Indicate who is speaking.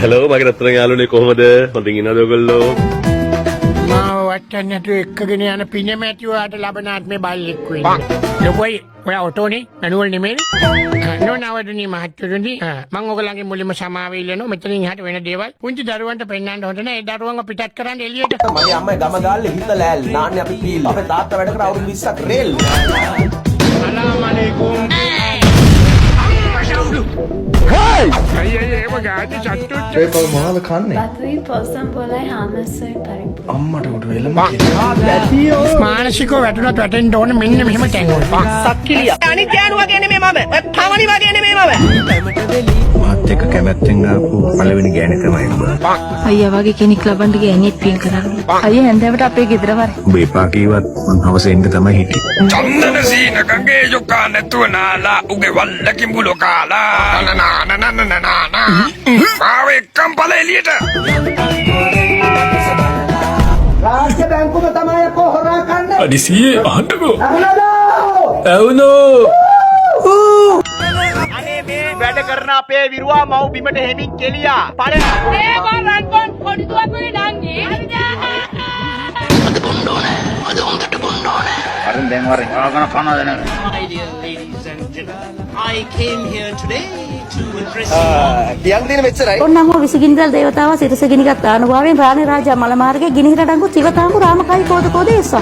Speaker 1: Hello මගේ රත්තරන් යාළුවනේ කොහමද? හොඳින් ඉන්නවද ඔයගොල්ලෝ?
Speaker 2: මාව වට්ටන්න නැතුව එක්කගෙන යන පිනමැතිවාට ලබන ආත්මේ බල්ලෙක් වෙන්න. ලොකෝයි ඔයා ඔටෝනේ මැනුවල් නෙමෙයි. නෝනවදනි මහත්තයෝනි මම ඔයගලගේ මුලින්ම සමාව ඉල්ලනවා. මෙතනින් එහාට වෙන දේවල් පුංචි දරුවන්ට පෙන්නන්න හොඳ නැහැ. ඒ දරුවන්ව පිටත් කරන්න එළියට.
Speaker 3: මගේ අම්මයි ගම ගාල්ලේ හිත ලෑල් නාන්නේ අපි පීල්. අපේ තාත්තා වැඩ කර අවුරුදු 20ක් රේල්.
Speaker 2: සලාම් අලයිකුම්. අයියෝ ගාඩි චට්ටුච්ච
Speaker 4: ඒ කව මොනවද කන්නේ?
Speaker 5: බතුයි පොසම් පොලයි හාමස්සයි පරිප්පු.
Speaker 4: අම්මට උඩ වෙලම
Speaker 2: මානසිකව වැටුණත් වැටෙන්න ඕන මෙන්න මෙහෙම තැන් වල.
Speaker 3: සක්කිලිය. අනිත් යාළුවා වගේ නෙමෙයි මම. ඔය පවණි වගේ නෙමෙයි මම.
Speaker 4: මාත් එක්ක කැමැත්තෙන් ආපු පළවෙනි ගෑණි තමයි ඔබ.
Speaker 6: අයියා වගේ කෙනෙක් ලබන්න ගෑණියෙක් පින් කරන්නේ. අයියා හැන්දෑවට අපේ ගෙදර වරේ.
Speaker 4: ඔබ එපා කීවත් මං හවසේ එන්න තමයි හිටියේ.
Speaker 7: චන්දන සීනකගේ යොකා නැතුව නාලා උගේ වල්ල කිඹුලෝ කාලා නනනනනනනනන මාව එක්කම් පල එළියට
Speaker 3: රාජ්‍ය බැංකුව තමයි අපෝ හොරා කන්නේ.
Speaker 7: අඩිසියේ අහන්නකෝ
Speaker 3: අනේ මේ වැඩ කරන අපේ විරුවා මව් බිමට හෙමින් කෙලියා. පළලා.
Speaker 4: අරින් දැන් වරෙන් ආගන කනද නැද?
Speaker 3: කියන්න තියෙන මෙච්චරයි.
Speaker 5: ඔන්නම විසිගිනිදල් දේවතාවා සිරසගිනිගත් ආනුභාවයෙන් රාණි රාජා මල මාර්ගයේ ගිනිහිර ඩංගු සිවතාංගු රාමකයි කෝද කෝදේ සහ